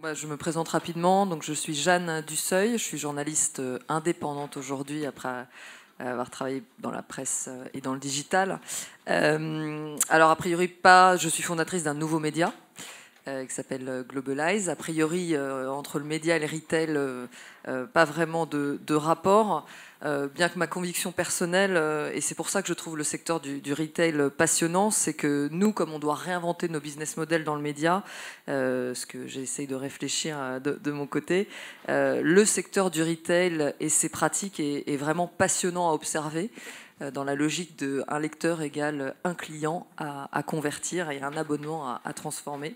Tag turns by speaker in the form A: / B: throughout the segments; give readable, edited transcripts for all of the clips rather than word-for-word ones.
A: Je me présente rapidement. Donc, je suis Jeanne Dusseuil. Je suis journaliste indépendante aujourd'hui après avoir travaillé dans la presse et dans le digital. Alors, a priori, je suis fondatrice d'un nouveau média qui s'appelle Globalize. A priori, entre le média et le retail, pas vraiment de rapport. Bien que ma conviction personnelle, et c'est pour ça que je trouve le secteur du retail passionnant, c'est que nous, comme on doit réinventer nos business models dans le média, ce que j'essaye de réfléchir de mon côté, le secteur du retail et ses pratiques est vraiment passionnant à observer, dans la logique de un lecteur égale un client à convertir et un abonnement à transformer.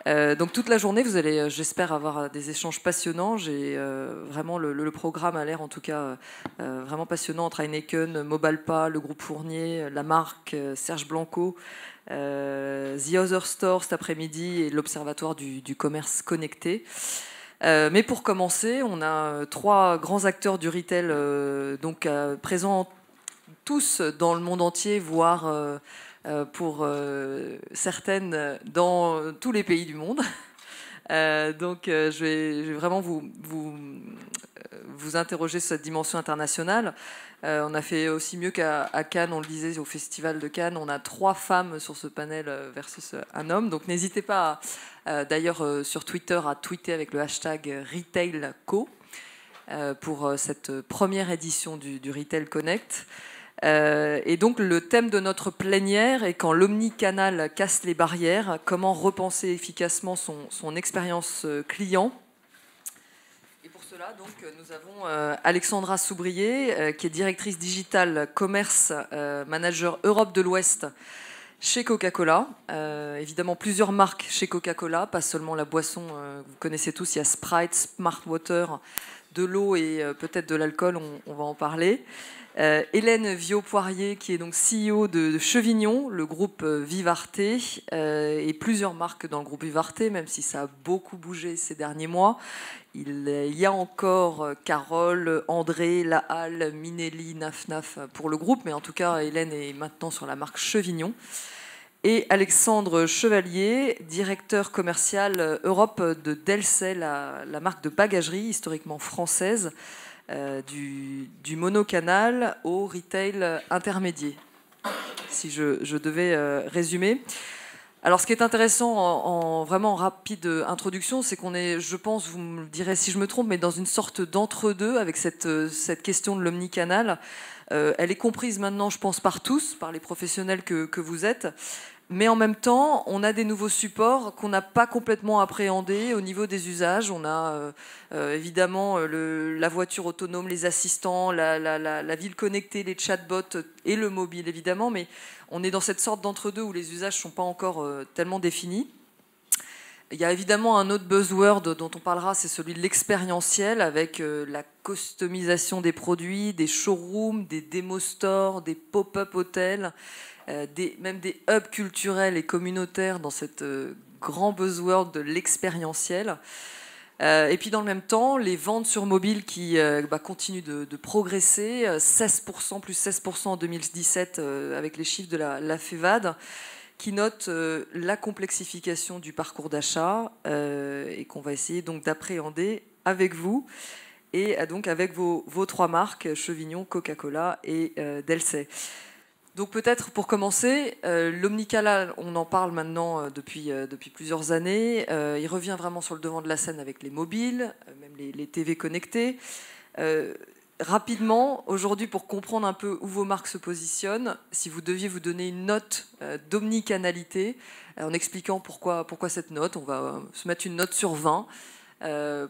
A: Donc toute la journée, vous allez, j'espère, avoir des échanges passionnants. J'ai vraiment le programme a l'air, en tout cas, vraiment passionnant entre Heineken, Mobalpa, le groupe Fournier, la marque Serge Blanco, The Other Store cet après-midi et l'Observatoire du commerce connecté. Mais pour commencer, on a 3 grands acteurs du retail présents tous dans le monde entier, voire pour certaines dans tous les pays du monde. Je vais vraiment vous interroger sur cette dimension internationale. On a fait aussi mieux qu'à Cannes, on le disait, au Festival de Cannes. On a 3 femmes sur ce panel versus un homme. Donc n'hésitez pas, d'ailleurs, sur Twitter, à tweeter avec le hashtag RetailCo pour cette première édition du Retail Connect. Et donc le thème de notre plénière est quand l'omnicanal casse les barrières, comment repenser efficacement son expérience client. Et pour cela, donc, nous avons Alexandra Soubrier, qui est directrice digitale commerce, manager Europe de l'Ouest chez Coca-Cola. Évidemment, plusieurs marques chez Coca-Cola, pas seulement la boisson, vous connaissez tous, il y a Sprite, Smart Water, de l'eau et peut-être de l'alcool, on va en parler. Hélène Viau-Poirier, qui est donc CEO de Chevignon, le groupe Vivarté, et plusieurs marques dans le groupe Vivarté, même si ça a beaucoup bougé ces derniers mois. Il y a encore Carole, André, La Halle, Minelli, Naf pour le groupe, mais en tout cas, Hélène est maintenant sur la marque Chevignon. Et Alexandre Chevalier, directeur commercial Europe de Delsay, la marque de bagagerie historiquement française, du monocanal au retail intermédiaire, si je devais résumer. Alors, ce qui est intéressant en vraiment rapide introduction, c'est qu'on est, je pense, vous me direz si je me trompe, mais dans une sorte d'entre-deux avec cette question de l'omnicanal. Elle est comprise maintenant, je pense, par tous, par les professionnels que vous êtes. Mais en même temps, on a des nouveaux supports qu'on n'a pas complètement appréhendés au niveau des usages. On a évidemment la voiture autonome, les assistants, la ville connectée, les chatbots et le mobile, évidemment. Mais on est dans cette sorte d'entre-deux où les usages ne sont pas encore tellement définis. Il y a évidemment un autre buzzword dont on parlera, c'est celui de l'expérientiel, avec la customisation des produits, des showrooms, des démo stores, des pop-up hôtels, même des hubs culturels et communautaires dans cette grand buzzword de l'expérientiel. Et puis dans le même temps, les ventes sur mobile qui continuent de progresser, 16%, plus 16% en 2017 avec les chiffres de la FEVAD, qui note la complexification du parcours d'achat et qu'on va essayer donc d'appréhender avec vous et donc avec vos 3 marques, Chevignon, Coca-Cola et Delsay. Donc peut-être pour commencer, l'omnicanal, on en parle maintenant depuis plusieurs années. Il revient vraiment sur le devant de la scène avec les mobiles, même les TV connectés. Rapidement, aujourd'hui, pour comprendre un peu où vos marques se positionnent, si vous deviez vous donner une note d'omnicanalité, en expliquant pourquoi cette note, on va se mettre une note sur 20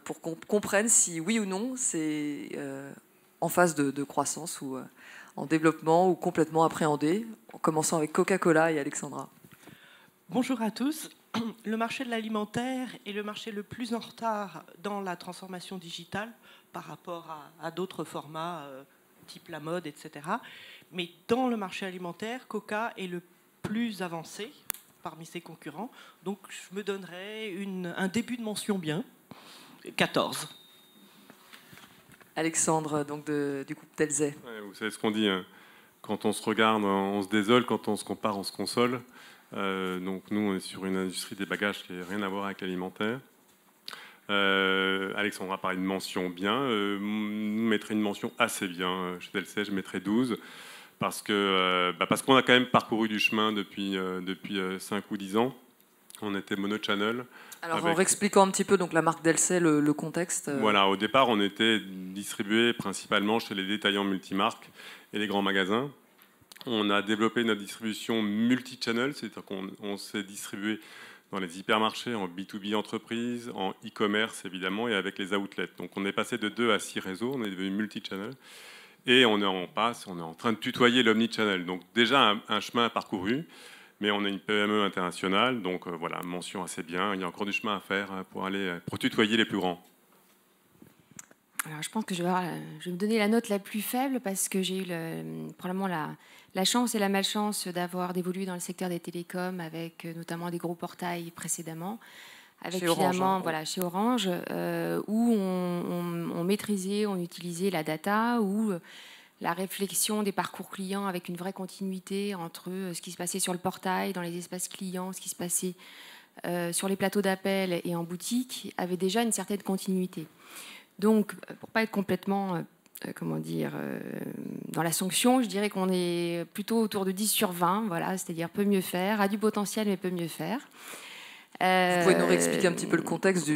A: pour qu'on comprenne si oui ou non c'est en phase de croissance ou en développement ou complètement appréhendé, en commençant avec Coca-Cola et Alexandra.
B: Bonjour à tous. Le marché de l'alimentaire est le marché le plus en retard dans la transformation digitale par rapport à d'autres formats, type la mode, etc. Mais dans le marché alimentaire, Coca est le plus avancé parmi ses concurrents. Donc je me donnerais un début de mention bien, 14.
A: Alexandre, donc du groupe Delsay.
C: Ouais, vous savez ce qu'on dit, quand on se regarde, on se désole, quand on se compare, on se console. Donc nous, on est sur une industrie des bagages qui n'a rien à voir avec l'alimentaire. Alexandra parlait de mention bien. Nous mettrions une mention assez bien. Chez Delcey, je mettrais 12. Parce qu'on a quand même parcouru du chemin depuis 5 ou 10 ans. On était mono-channel.
A: Alors en réexpliquant un petit peu donc, la marque Delcey, le contexte.
C: Voilà, au départ, on était distribué principalement chez les détaillants multimarques et les grands magasins. On a développé notre distribution multi-channel, c'est-à-dire qu'on s'est distribué dans les hypermarchés, en B2B entreprise, en e-commerce évidemment, et avec les outlets. Donc on est passé de 2 à 6 réseaux, on est devenu multi-channel. Et on est en train de tutoyer l'omni-channel. Donc déjà un chemin parcouru, mais on est une PME internationale, donc voilà, mention assez bien. Il y a encore du chemin à faire pour tutoyer les plus grands.
D: Alors, je pense que je vais me donner la note la plus faible parce que j'ai eu probablement la chance et la malchance d'évoluer dans le secteur des télécoms avec notamment des gros portails précédemment. Avec
A: chez Orange,
D: voilà, chez Orange, où on maîtrisait, on utilisait la data, où la réflexion des parcours clients avec une vraie continuité entre ce qui se passait sur le portail, dans les espaces clients, ce qui se passait sur les plateaux d'appel et en boutique, avait déjà une certaine continuité. Donc, pour ne pas être complètement dans la sanction, je dirais qu'on est plutôt autour de 10 sur 20, voilà, c'est-à-dire peut mieux faire, a du potentiel mais peut mieux faire.
A: Vous pouvez nous réexpliquer un petit peu le contexte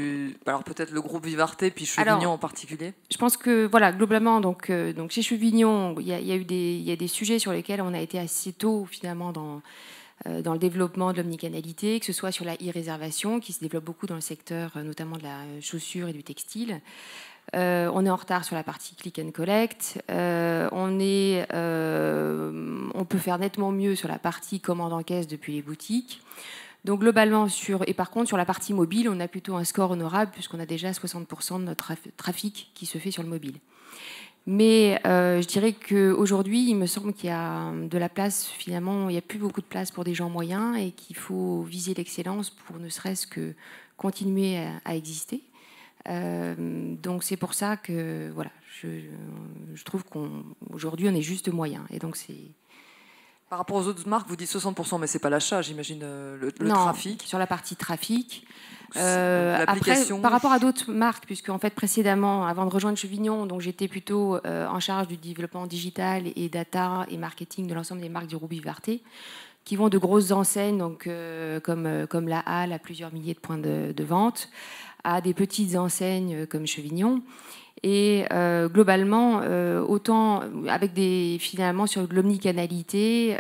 A: alors peut-être le groupe Vivarté, puis Chevignon en particulier.
D: Je pense que voilà, globalement, donc chez Chevignon, il y a des sujets sur lesquels on a été assez tôt finalement dans le développement de l'omnicanalité, que ce soit sur la e-réservation qui se développe beaucoup dans le secteur notamment de la chaussure et du textile. On est en retard sur la partie click and collect. On peut faire nettement mieux sur la partie commande en caisse depuis les boutiques. Donc globalement, par contre, sur la partie mobile, on a plutôt un score honorable puisqu'on a déjà 60% de notre trafic qui se fait sur le mobile. Mais je dirais qu'aujourd'hui, il me semble qu'il y a de la place, finalement, il n'y a plus beaucoup de place pour des gens moyens et qu'il faut viser l'excellence pour ne serait-ce que continuer à exister. Donc c'est pour ça que voilà, je trouve qu'aujourd'hui, on est juste moyen. Et donc c'est...
A: Par rapport aux autres marques, vous dites 60%, mais ce n'est pas l'achat, j'imagine, le
D: non,
A: trafic.
D: Sur la partie trafic.
A: Après,
D: par rapport à d'autres marques, puisque en fait précédemment, avant de rejoindre Chevignon, donc j'étais plutôt en charge du développement digital et data et marketing de l'ensemble des marques du groupe Vivarté, qui vont de grosses enseignes, donc comme la Halle à plusieurs milliers de points de vente, à des petites enseignes comme Chevignon. Et globalement, autant avec finalement sur l'omnicanalité,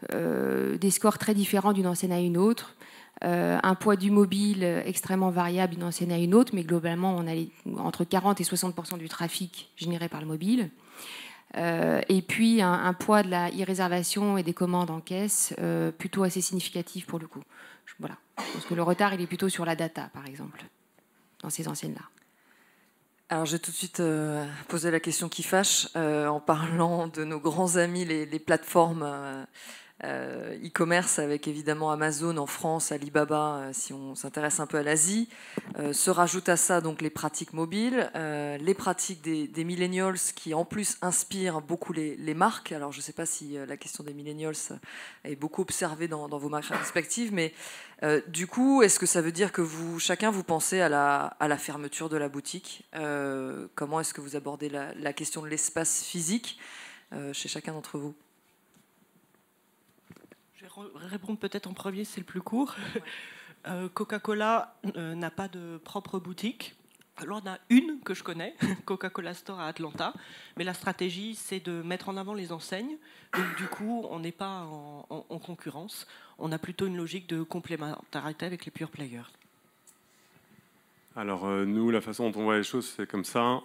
D: des scores très différents d'une enseigne à une autre, un poids du mobile extrêmement variable d'une enseigne à une autre, mais globalement, on a entre 40 et 60% du trafic généré par le mobile. Et puis un poids de la e-réservation et des commandes en caisse plutôt assez significatif pour le coup. Voilà. Parce que le retard, il est plutôt sur la data, par exemple, dans ces enseignes-là.
A: Alors, je vais tout de suite poser la question qui fâche en parlant de nos grands amis, les plateformes e-commerce, avec évidemment Amazon en France, Alibaba, si on s'intéresse un peu à l'Asie. Se rajoutent à ça donc les pratiques mobiles, les pratiques des millennials qui en plus inspirent beaucoup les marques. Alors, je ne sais pas si la question des millennials est beaucoup observée dans vos marques respectives, mais du coup, est-ce que ça veut dire que chacun vous pensez à la fermeture de la boutique? Comment est-ce que vous abordez la question de l'espace physique chez chacun d'entre vous?
B: Je vais répondre peut-être en premier, c'est le plus court. Coca-Cola n'a pas de propre boutique. Alors, on a une que je connais, Coca-Cola Store à Atlanta, mais la stratégie, c'est de mettre en avant les enseignes. Donc, du coup, on n'est pas en concurrence. On a plutôt une logique de complémentarité avec les pure players.
C: Alors, nous, la façon dont on voit les choses, c'est comme ça.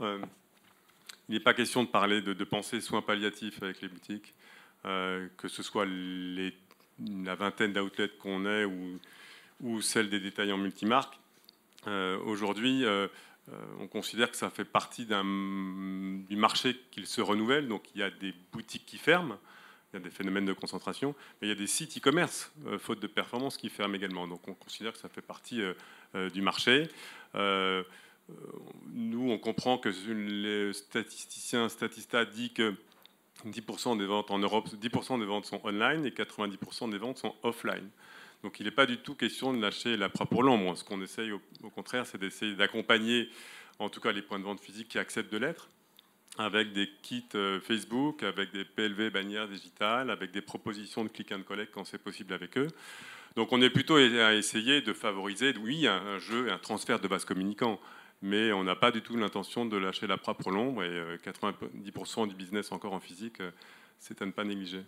C: Il n'est pas question de parler de penser soins palliatifs avec les boutiques, que ce soit la vingtaine d'outlets qu'on est ou celle des détaillants multimarques. Aujourd'hui, on considère que ça fait partie du marché qui se renouvelle. Donc il y a des boutiques qui ferment, il y a des phénomènes de concentration, mais il y a des sites e-commerce, faute de performance, qui ferment également. Donc on considère que ça fait partie du marché. Nous, on comprend que les statisticiens Statista dit que 10% des ventes en Europe, 10% des ventes sont online et 90% des ventes sont offline. Donc il n'est pas du tout question de lâcher l'appât pour l'ombre. Ce qu'on essaye au contraire, c'est d'essayer d'accompagner en tout cas les points de vente physiques qui acceptent de l'être, avec des kits Facebook, avec des PLV bannières digitales, avec des propositions de click and collect quand c'est possible avec eux. Donc on est plutôt à essayer de favoriser, oui, un jeu et un transfert de base communicants, mais on n'a pas du tout l'intention de lâcher l'appât pour l'ombre, et 90% du business encore en physique, c'est à ne pas négliger.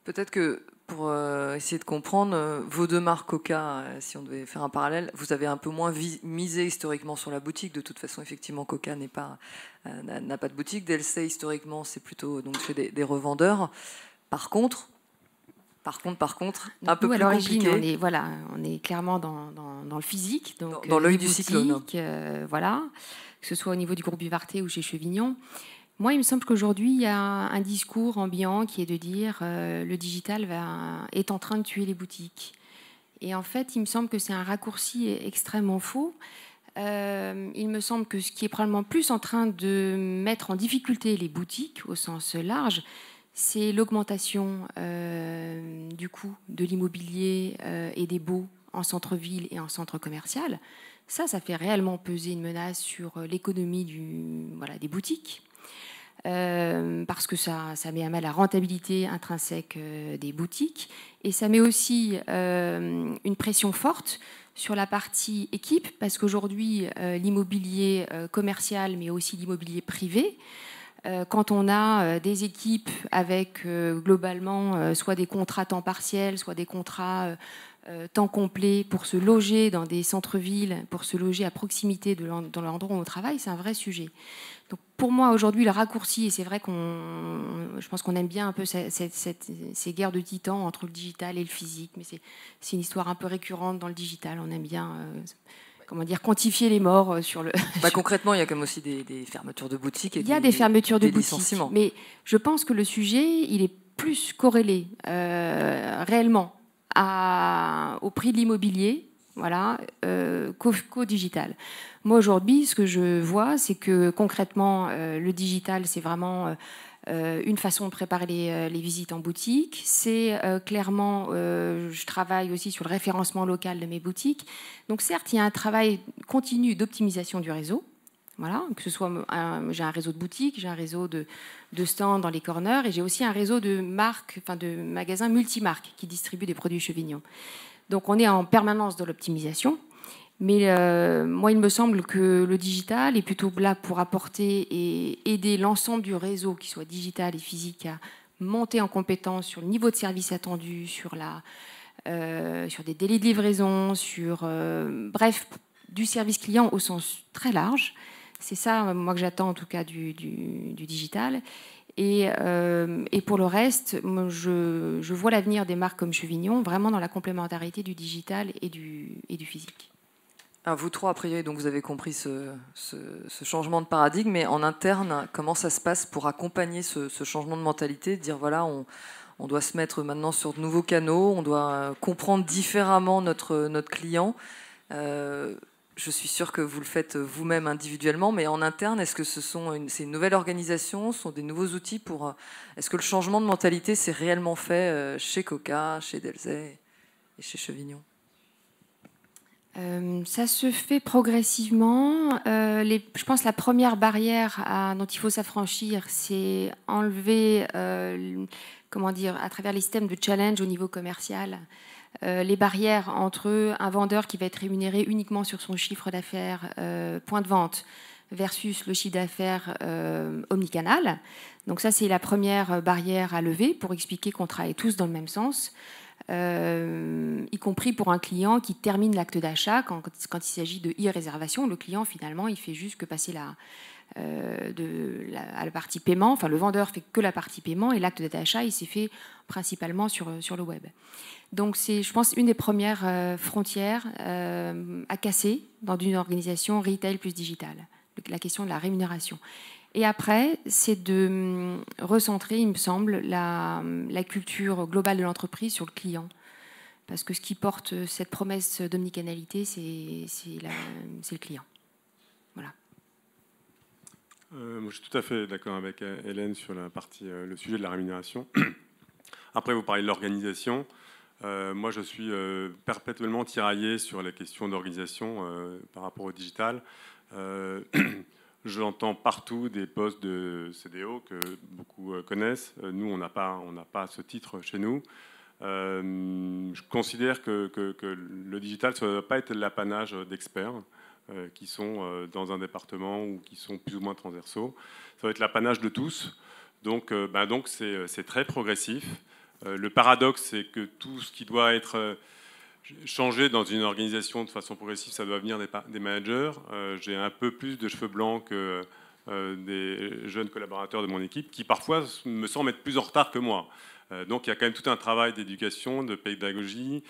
A: Peut-être que pour essayer de comprendre, vos deux marques Coca, si on devait faire un parallèle, vous avez un peu moins misé historiquement sur la boutique. De toute façon, effectivement, Coca n'a pas de boutique. DLC, historiquement, c'est plutôt donc, chez des revendeurs. Par contre, un peu plus compliqué.
D: On est clairement dans le physique, donc
A: dans l'œil du cyclone.
D: Voilà, que ce soit au niveau du groupe Vivarté ou chez Chevignon. Moi, il me semble qu'aujourd'hui, il y a un discours ambiant qui est de dire le digital est en train de tuer les boutiques. Et en fait, il me semble que c'est un raccourci extrêmement faux. Il me semble que ce qui est probablement plus en train de mettre en difficulté les boutiques au sens large, c'est l'augmentation du coût de l'immobilier et des baux en centre-ville et en centre commercial. Ça fait réellement peser une menace sur l'économie des boutiques. Parce que ça met à mal la rentabilité intrinsèque des boutiques, et ça met aussi une pression forte sur la partie équipe, parce qu'aujourd'hui l'immobilier commercial mais aussi l'immobilier privé, quand on a des équipes avec globalement soit des contrats temps partiel, soit des contrats temps complet pour se loger dans des centres-villes, pour se loger à proximité dans l'endroit où on travaille, c'est un vrai sujet. Donc pour moi aujourd'hui le raccourci, et c'est vrai je pense qu'on aime bien un peu ces guerres de titans entre le digital et le physique, mais c'est une histoire un peu récurrente dans le digital. On aime bien quantifier les morts sur le.
A: Concrètement, il y a comme aussi des fermetures de boutiques.
D: Il y a des fermetures de boutiques, mais je pense que le sujet il est plus corrélé réellement au prix de l'immobilier, qu'au digital. Moi, aujourd'hui, ce que je vois, c'est que concrètement, le digital, c'est vraiment une façon de préparer les visites en boutique. C'est clairement, je travaille aussi sur le référencement local de mes boutiques. Donc certes, il y a un travail continu d'optimisation du réseau. Voilà, que ce soit j'ai un réseau de boutiques, j'ai un réseau de stands dans les corners, et j'ai aussi un réseau de magasins multimarques qui distribuent des produits Chevignon. Donc on est en permanence dans l'optimisation. Mais moi, il me semble que le digital est plutôt là pour apporter et aider l'ensemble du réseau, qu'il soit digital et physique, à monter en compétence sur le niveau de service attendu, sur des délais de livraison, bref, du service client au sens très large. C'est ça, moi, que j'attends en tout cas du digital. Et pour le reste, moi, je vois l'avenir des marques comme Chevignon vraiment dans la complémentarité du digital et du physique.
A: Alors vous trois, a priori, donc vous avez compris ce changement de paradigme, mais en interne, comment ça se passe pour accompagner ce changement de mentalité, dire voilà, on doit se mettre maintenant sur de nouveaux canaux, on doit comprendre différemment notre client. Je suis sûre que vous le faites vous-même individuellement, mais en interne, est-ce que c'est une nouvelle organisation, ce sont des nouveaux outils est-ce que le changement de mentalité s'est réellement fait chez Coca, chez Delzay et chez Chevignon?
D: Ça se fait progressivement. Je pense que la première barrière dont il faut s'affranchir, c'est enlever, à travers les systèmes de challenge au niveau commercial, les barrières entre un vendeur qui va être rémunéré uniquement sur son chiffre d'affaires point de vente versus le chiffre d'affaires omnicanal. Donc ça, c'est la première barrière à lever pour expliquer qu'on travaille tous dans le même sens. Y compris pour un client qui termine l'acte d'achat, quand il s'agit de e-réservation, le client finalement il fait juste que passer à la partie paiement, enfin le vendeur fait que la partie paiement, et l'acte d'achat il s'est fait principalement sur le web. Donc c'est, je pense, une des premières frontières à casser dans une organisation retail plus digitale, la question de la rémunération. Et après, c'est de recentrer, il me semble, la culture globale de l'entreprise sur le client. Parce que ce qui porte cette promesse d'omnicanalité, c'est le client. Voilà.
C: Moi, je suis tout à fait d'accord avec Hélène sur le sujet de la rémunération. Après, vous parlez de l'organisation. Moi, je suis perpétuellement tiraillé sur les questions d'organisation par rapport au digital. J'entends partout des postes de CDO que beaucoup connaissent. Nous, on n'a pas ce titre chez nous. Je considère que le digital, ça ne doit pas être l'apanage d'experts qui sont dans un département ou qui sont plus ou moins transversaux. Ça doit être l'apanage de tous. Donc c'est très progressif. Le paradoxe, c'est que tout ce qui doit être changé dans une organisation de façon progressive, ça doit venir des managers. J'ai un peu plus de cheveux blancs que des jeunes collaborateurs de mon équipe qui parfois me semblent être plus en retard que moi. Donc il y a quand même tout un travail d'éducation, de pédagogie.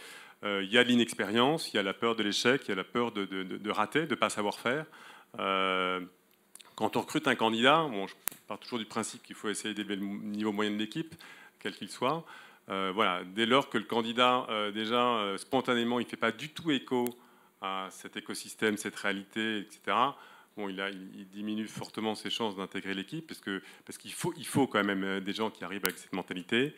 C: Il y a l'inexpérience, il y a la peur de l'échec, il y a la peur de rater, de ne pas savoir faire. Quand on recrute un candidat, bon, je pars toujours du principe qu'il faut essayer d'élever le niveau moyen de l'équipe, quel qu'il soit. Voilà, dès lors que le candidat, déjà, spontanément, il ne fait pas du tout écho à cet écosystème, cette réalité, etc., bon, il diminue fortement ses chances d'intégrer l'équipe, parce qu'il faut quand même des gens qui arrivent avec cette mentalité.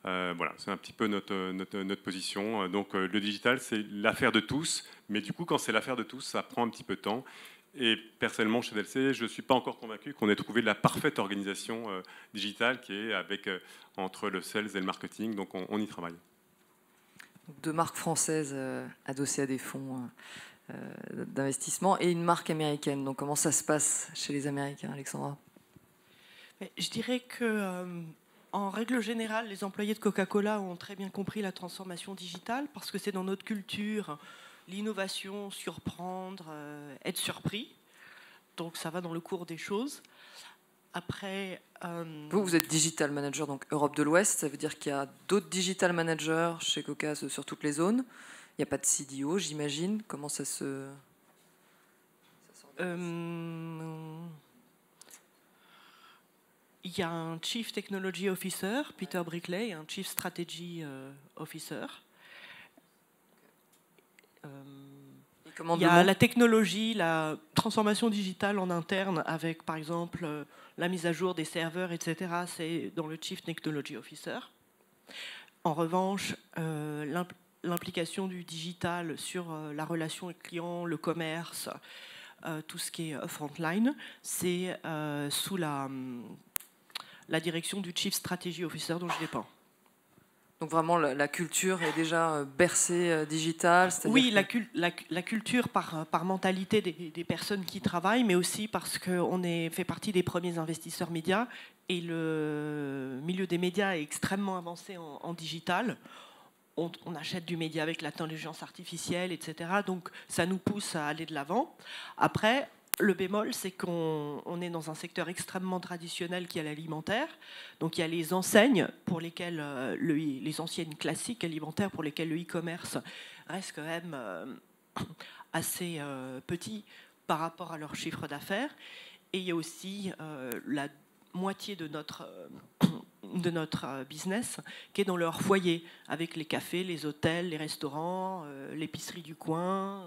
C: Voilà, c'est un petit peu notre position. Donc le digital, c'est l'affaire de tous, mais du coup, quand c'est l'affaire de tous, ça prend un petit peu de temps. Et personnellement, chez DLC, je ne suis pas encore convaincu qu'on ait trouvé la parfaite organisation digitale qui est entre le sales et le marketing. Donc on y travaille.
A: Deux marques françaises adossées à des fonds d'investissement et une marque américaine. Donc comment ça se passe chez les Américains, Alexandra?
B: Je dirais que, en règle générale, les employés de Coca-Cola ont très bien compris la transformation digitale parce que c'est dans notre culture. L'innovation, surprendre, être surpris. Donc ça va dans le cours des choses. Après,
A: vous êtes digital manager, donc Europe de l'Ouest. Ça veut dire qu'il y a d'autres digital managers chez Coca sur toutes les zones. Il n'y a pas de CDO, j'imagine. Comment ça se...
B: Il y a un Chief Technology Officer, Peter Brickley, et un Chief Strategy Officer. Il y a la technologie, la transformation digitale en interne avec, par exemple, la mise à jour des serveurs, etc. C'est dans le Chief Technology Officer. En revanche, l'implication du digital sur la relation avec le client, le commerce, tout ce qui est frontline, c'est sous la direction du Chief Strategy Officer dont je dépends.
A: Donc vraiment, la culture est déjà bercée digitale.
B: Oui, la culture par mentalité des personnes qui travaillent, mais aussi parce qu'on fait partie des premiers investisseurs médias et le milieu des médias est extrêmement avancé en digital. On achète du média avec l'intelligence artificielle, etc. Donc ça nous pousse à aller de l'avant. Après, le bémol, c'est qu'on est dans un secteur extrêmement traditionnel qui est l'alimentaire. Donc il y a les enseignes pour lesquelles, les anciennes classiques alimentaires pour lesquelles le e-commerce reste quand même assez petit par rapport à leur chiffre d'affaires. Et il y a aussi la moitié de notre business qui est dans leur foyer, avec les cafés, les hôtels, les restaurants, l'épicerie du coin,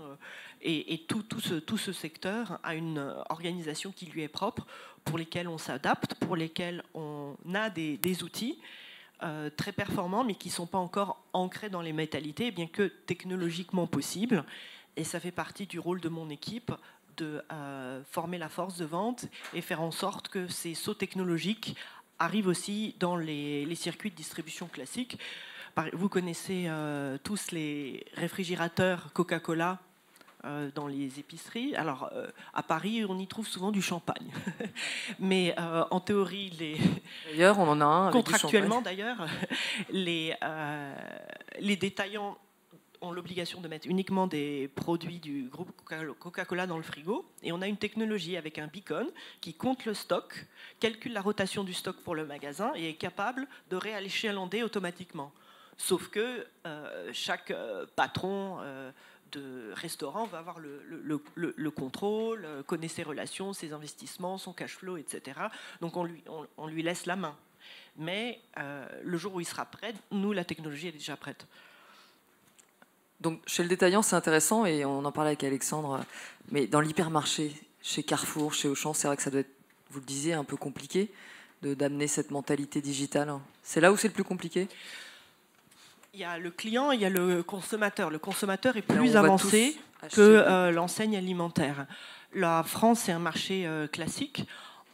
B: et tout ce secteur a une organisation qui lui est propre, pour lesquels on s'adapte, pour lesquels on a des outils très performants, mais qui ne sont pas encore ancrés dans les mentalités, bien que technologiquement possibles. Et ça fait partie du rôle de mon équipe de former la force de vente et faire en sorte que ces sauts technologiques arrivent aussi dans les circuits de distribution classiques. Vous connaissez tous les réfrigérateurs Coca-Cola dans les épiceries. Alors, à Paris, on y trouve souvent du champagne. Mais en théorie,
A: d'ailleurs, on en a un avec
B: contractuellement, d'ailleurs, les détaillants ont l'obligation de mettre uniquement des produits du groupe Coca-Cola dans le frigo. Et on a une technologie avec un beacon qui compte le stock, calcule la rotation du stock pour le magasin et est capable de rééchalander automatiquement. Sauf que chaque patron de restaurant va avoir le contrôle, connaît ses relations, ses investissements, son cash flow, etc. Donc on lui laisse la main. Mais le jour où il sera prêt, nous, la technologie est déjà prête.
A: Donc chez le détaillant, c'est intéressant, et on en parlait avec Alexandre, mais dans l'hypermarché, chez Carrefour, chez Auchan, c'est vrai que ça doit être, vous le disiez, un peu compliqué d'amener cette mentalité digitale. C'est là où c'est le plus compliqué?
B: Il y a le client, il y a le consommateur. Le consommateur est
A: Là,
B: plus
A: on va
B: avancé
A: tous acheter
B: que l'enseigne alimentaire. La France est un marché classique.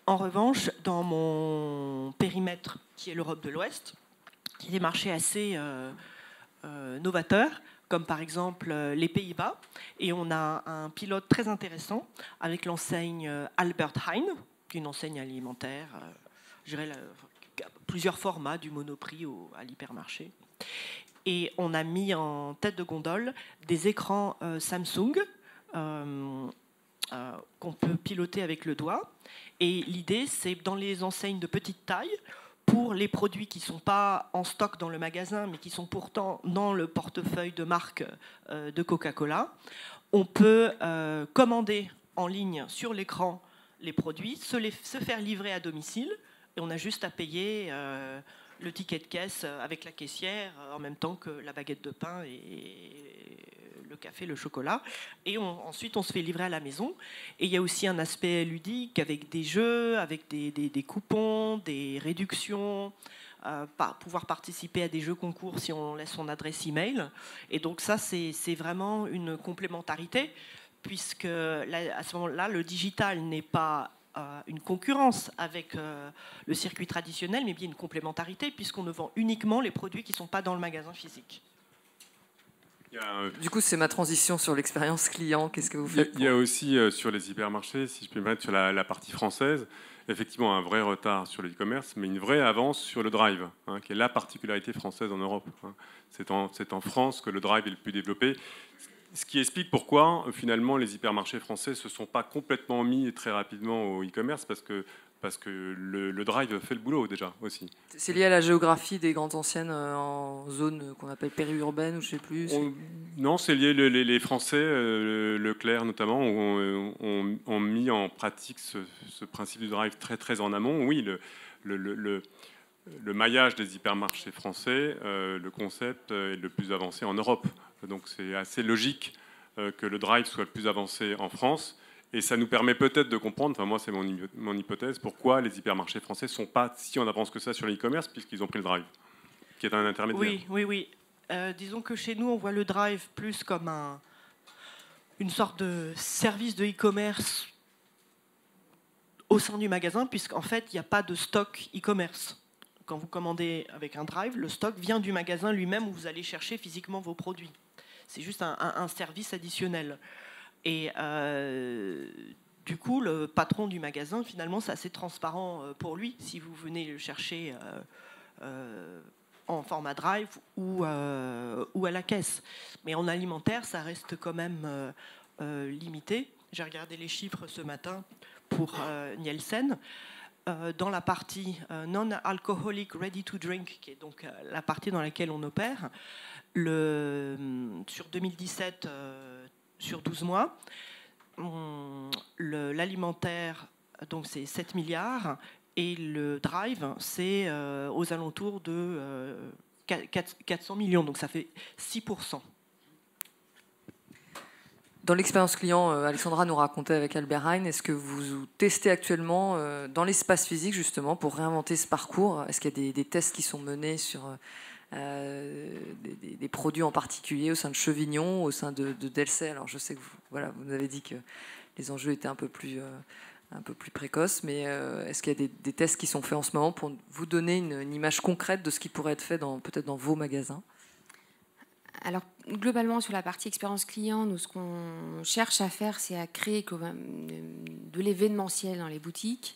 B: En revanche, dans mon périmètre, qui est l'Europe de l'Ouest, il y a des marchés assez novateurs, comme par exemple les Pays-Bas. Et on a un pilote très intéressant avec l'enseigne Albert Heijn, qui est une enseigne alimentaire, je dirais plusieurs formats, du Monoprix à l'hypermarché. Et on a mis en tête de gondole des écrans Samsung qu'on peut piloter avec le doigt. Et l'idée, c'est dans les enseignes de petite taille, pour les produits qui ne sont pas en stock dans le magasin, mais qui sont pourtant dans le portefeuille de marque de Coca-Cola, on peut commander en ligne sur l'écran les produits, se faire livrer à domicile, et on a juste à payer le ticket de caisse avec la caissière en même temps que la baguette de pain et le café, le chocolat. Et ensuite, on se fait livrer à la maison. Et il y a aussi un aspect ludique avec des jeux, avec des coupons, des réductions, pouvoir participer à des jeux concours si on laisse son adresse email. Et donc ça, c'est vraiment une complémentarité, puisque à ce moment-là, le digital n'est pas une concurrence avec le circuit traditionnel, mais bien une complémentarité, puisqu'on ne vend uniquement les produits qui ne sont pas dans le magasin physique.
A: Du coup, c'est ma transition sur l'expérience client. Qu'est-ce que vous faites?
C: Il y a aussi sur les hypermarchés, si je peux me mettre sur la partie française, effectivement un vrai retard sur le e-commerce, mais une vraie avance sur le drive, qui est la particularité française en Europe. C'est en France que le drive est le plus développé. Ce qui explique pourquoi, finalement, les hypermarchés français ne se sont pas complètement mis très rapidement au e-commerce, parce que le drive fait le boulot déjà aussi.
A: C'est lié à la géographie des grandes anciennes en zone qu'on appelle périurbaine ou je ne sais plus.
C: Non, c'est lié. Les Français, Leclerc notamment, ont mis en pratique ce principe du drive très très en amont. Oui, le maillage des hypermarchés français, le concept est le plus avancé en Europe. Donc c'est assez logique que le drive soit le plus avancé en France. Et ça nous permet peut-être de comprendre, enfin moi c'est mon hypothèse, pourquoi les hypermarchés français ne sont pas si en avance que ça sur l'e-commerce, puisqu'ils ont pris le drive, qui est un intermédiaire.
B: Oui. Disons que chez nous, on voit le drive plus comme une sorte de service de e-commerce au sein du magasin, puisqu'en fait, il n'y a pas de stock e-commerce. Quand vous commandez avec un drive, le stock vient du magasin lui-même où vous allez chercher physiquement vos produits. C'est juste un service additionnel. Et du coup, le patron du magasin, finalement, c'est assez transparent pour lui si vous venez le chercher en format drive ou à la caisse. Mais en alimentaire, ça reste quand même limité. J'ai regardé les chiffres ce matin pour Nielsen. Dans la partie non-alcoholic ready to drink, qui est donc la partie dans laquelle on opère, sur 2017, sur 12 mois, l'alimentaire, donc c'est 7 milliards, et le drive, c'est aux alentours de 400 millions, donc ça fait 6%.
A: Dans l'expérience client, Alexandra nous racontait avec Albert Heijn, est-ce que vous testez actuellement dans l'espace physique justement pour réinventer ce parcours? Est-ce qu'il y a des tests qui sont menés sur des produits en particulier au sein de Chevignon, au sein de Delcey? Alors je sais que vous avez dit que les enjeux étaient un peu plus précoces, mais est-ce qu'il y a des tests qui sont faits en ce moment pour vous donner une image concrète de ce qui pourrait être fait peut-être dans vos magasins?
D: Alors, globalement, sur la partie expérience client, nous, ce qu'on cherche à faire, c'est à créer de l'événementiel dans les boutiques.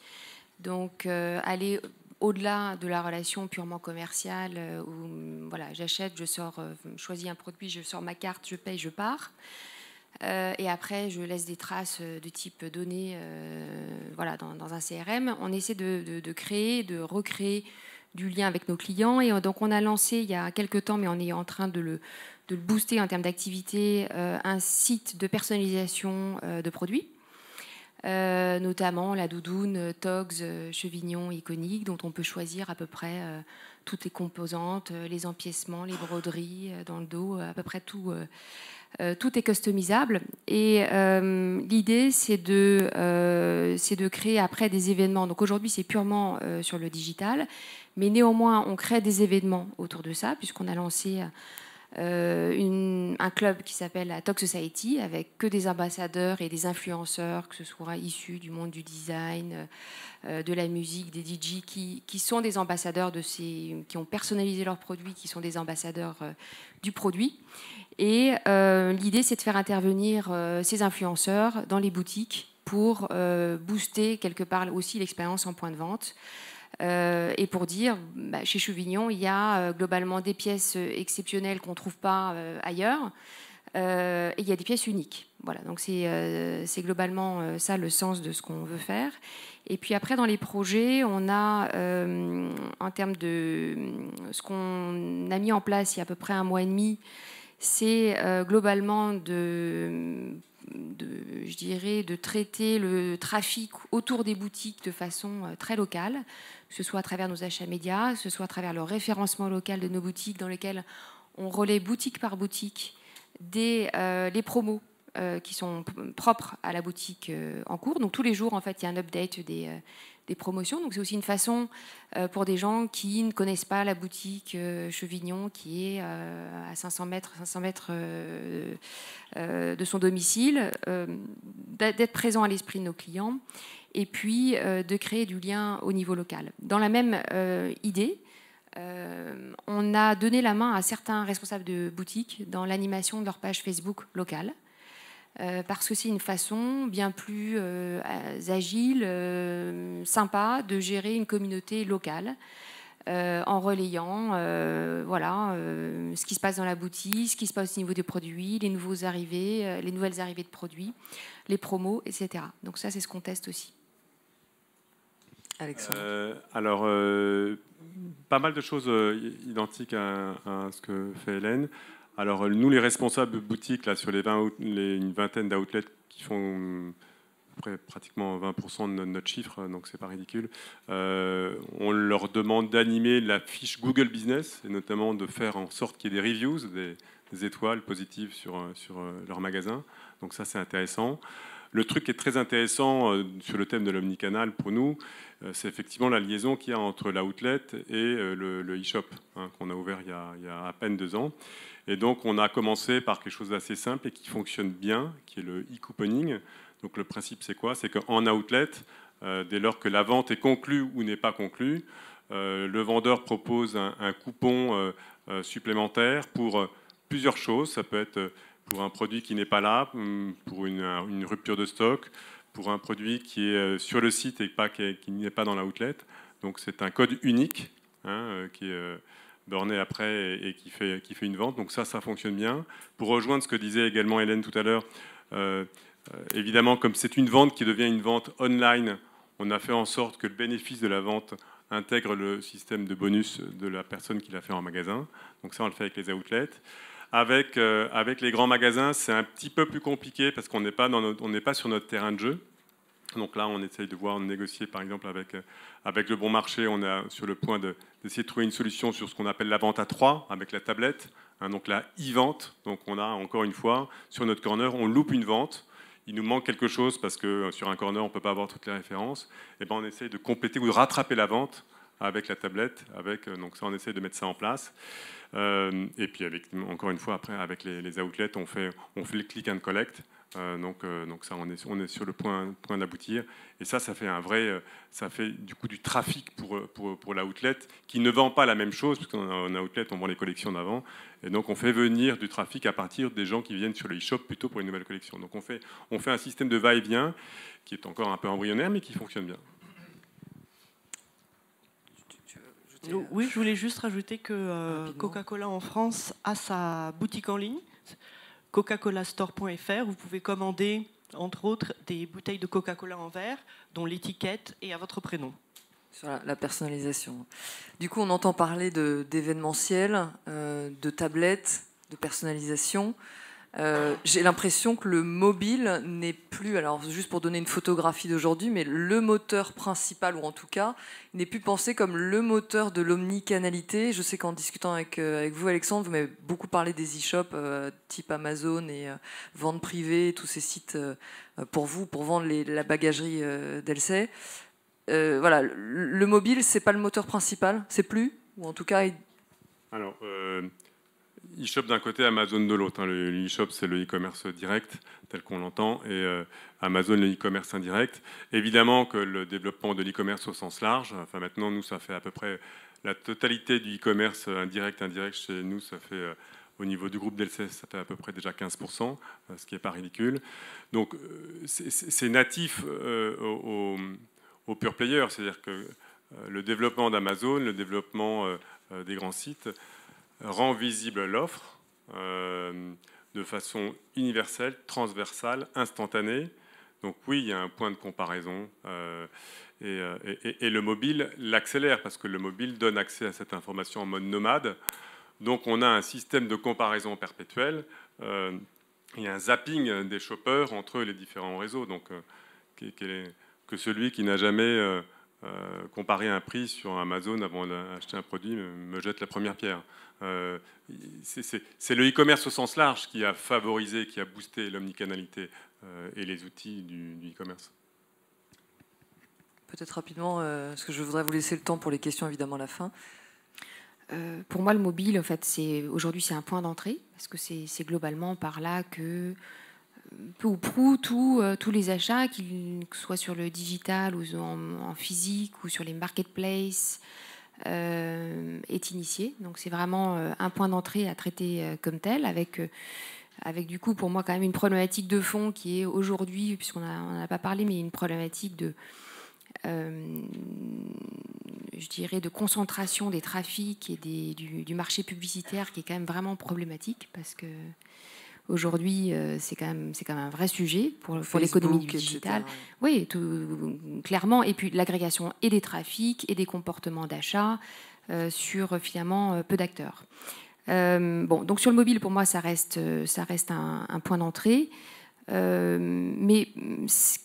D: Donc, aller au-delà de la relation purement commerciale où voilà, j'achète, je sors, je choisis un produit, je sors ma carte, je paye, je pars. Et après, je laisse des traces de type données voilà, dans un CRM. On essaie de créer, de recréer du lien avec nos clients. Et donc, on a lancé il y a quelques temps, mais on est en train de le booster en termes d'activité, un site de personnalisation de produits, notamment la doudoune Togs Chevignon iconique, dont on peut choisir à peu près toutes les composantes, les empiècements, les broderies dans le dos, à peu près tout Tout est customisable et l'idée c'est de créer après des événements. Donc aujourd'hui c'est purement sur le digital, mais néanmoins on crée des événements autour de ça puisqu'on a lancé un club qui s'appelle la Talk Society avec que des ambassadeurs et des influenceurs, que ce soit issus du monde du design, de la musique, des DJ qui sont des ambassadeurs qui ont personnalisé leurs produits, qui sont des ambassadeurs du produit. Et l'idée, c'est de faire intervenir ces influenceurs dans les boutiques pour booster quelque part aussi l'expérience en point de vente. Et pour dire, chez Chevignon, il y a globalement des pièces exceptionnelles qu'on ne trouve pas ailleurs. Et il y a des pièces uniques. Voilà, donc c'est globalement ça le sens de ce qu'on veut faire. Et puis après, dans les projets, on a, en termes de ce qu'on a mis en place il y a à peu près 1 mois et demi, c'est globalement je dirais, de traiter le trafic autour des boutiques de façon très locale, que ce soit à travers nos achats médias, que ce soit à travers le référencement local de nos boutiques dans lesquelles on relaie boutique par boutique les promos qui sont propres à la boutique en cours. Donc tous les jours, en fait, il y a un update des promotions. Donc c'est aussi une façon pour des gens qui ne connaissent pas la boutique Chevignon, qui est à 500 mètres de son domicile, d'être présent à l'esprit de nos clients et puis de créer du lien au niveau local. Dans la même idée, on a donné la main à certains responsables de boutiques dans l'animation de leur page Facebook locale. Parce que c'est une façon bien plus agile, sympa de gérer une communauté locale en relayant ce qui se passe dans la boutique, ce qui se passe au niveau des produits, les nouvelles arrivées de produits, les promos, etc. Donc ça, c'est ce qu'on teste aussi.
A: Alexandre.
C: Pas mal de choses identiques à ce que fait Hélène. Alors, nous, les responsables de boutique, là, sur une vingtaine d'outlets qui font pratiquement 20% de notre chiffre, donc c'est pas ridicule, on leur demande d'animer la fiche Google Business, et notamment de faire en sorte qu'il y ait des reviews, des étoiles positives sur leur magasin. Donc ça, c'est intéressant. Le truc qui est très intéressant sur le thème de l'omnicanal pour nous, c'est effectivement la liaison qu'il y a entre l'outlet et le e-shop, qu'on a ouvert il y a à peine 2 ans. Et donc, on a commencé par quelque chose d'assez simple et qui fonctionne bien, qui est le e-couponing. Donc, le principe, c'est quoi? C'est qu'en outlet, dès lors que la vente est conclue ou n'est pas conclue, le vendeur propose un coupon supplémentaire pour plusieurs choses. Ça peut être pour un produit qui n'est pas là, pour une rupture de stock, pour un produit qui est sur le site et qui n'est pas dans l'outlet. Donc, c'est un code unique qui est borné après et qui fait une vente. Donc ça fonctionne bien. Pour rejoindre ce que disait également Hélène tout à l'heure, évidemment, comme c'est une vente qui devient une vente online, on a fait en sorte que le bénéfice de la vente intègre le système de bonus de la personne qui l'a fait en magasin. Donc ça, on le fait avec les outlets. Avec les grands magasins, c'est un petit peu plus compliqué parce qu'on n'est pas sur notre terrain de jeu. Donc là, on essaye de négocier, par exemple, avec le Bon Marché. On est sur le point d'essayer de trouver une solution sur ce qu'on appelle la vente à 3, avec la tablette. Donc la e-vente. Donc on a, encore une fois, sur notre corner, on loupe une vente. Il nous manque quelque chose parce que sur un corner, on ne peut pas avoir toutes les références. Et ben, on essaye de compléter ou de rattraper la vente avec la tablette. Donc ça, on essaye de mettre ça en place. Et puis, encore une fois, après, avec les outlets, on fait le click and collect. Donc ça, on est sur le point d'aboutir. Et ça fait ça fait du coup du trafic pour l'outlet qui ne vend pas la même chose, parce qu'en outlet, on vend les collections d'avant. Et donc, on fait venir du trafic à partir des gens qui viennent sur le e-shop plutôt pour une nouvelle collection. Donc, on fait un système de va-et-vient qui est encore un peu embryonnaire, mais qui fonctionne bien.
B: Oui, je voulais juste rajouter que Coca-Cola en France a sa boutique en ligne, coca-colastore.fr. Vous pouvez commander, entre autres, des bouteilles de Coca-Cola en verre, dont l'étiquette est à votre prénom.
A: Sur la personnalisation. Du coup, on entend parler d'événementiel, de tablettes, de personnalisation. J'ai l'impression que le mobile n'est plus, alors juste pour donner une photographie d'aujourd'hui, mais le moteur principal, ou en tout cas, n'est plus pensé comme le moteur de l'omnicanalité. Je sais qu'en discutant avec vous, Alexandre, vous m'avez beaucoup parlé des e-shops type Amazon et vente privée, tous ces sites pour vous, pour vendre la bagagerie d'Elsay. Voilà, le mobile, c'est pas le moteur principal, c'est plus, ou en tout cas...
C: Alors, e-shop d'un côté, Amazon de l'autre. Le e-shop, c'est le e-commerce direct, tel qu'on l'entend, et Amazon, le e-commerce indirect. Évidemment que le développement de l'e-commerce au sens large, enfin maintenant, nous, ça fait à peu près la totalité du e-commerce indirect chez nous, ça fait, au niveau du groupe Delsay, ça fait à peu près déjà 15%, ce qui n'est pas ridicule. Donc, c'est natif aux pure players, c'est-à-dire que le développement d'Amazon, le développement des grands sites, rend visible l'offre de façon universelle, transversale, instantanée. Donc oui, il y a un point de comparaison et le mobile l'accélère parce que le mobile donne accès à cette information en mode nomade. Donc on a un système de comparaison perpétuelle et un zapping des shoppers entre les différents réseaux. Donc que celui qui n'a jamais comparé un prix sur Amazon avant d'acheter un produit me jette la première pierre. C'est le e-commerce au sens large qui a favorisé, qui a boosté l'omnicanalité et les outils du e-commerce.
A: Peut-être rapidement, parce que je voudrais vous laisser le temps pour les questions évidemment à la fin.
D: Pour moi, le mobile, en fait, aujourd'hui, c'est un point d'entrée, parce que c'est globalement par là que peu ou prou tous les achats, que ce soit sur le digital ou en physique ou sur les marketplaces, est initié. Donc c'est vraiment un point d'entrée à traiter comme tel, avec du coup pour moi quand même une problématique de fond qui est aujourd'hui, puisqu'on n'en a pas parlé, mais une problématique de je dirais de concentration des trafics et du marché publicitaire qui est quand même vraiment problématique, parce que aujourd'hui, c'est quand même un vrai sujet pour l'économie du digital.
A: Etc.
D: Oui, clairement. Et puis l'agrégation et des trafics et des comportements d'achat sur finalement peu d'acteurs. Bon, donc sur le mobile, pour moi, ça reste un point d'entrée. Mais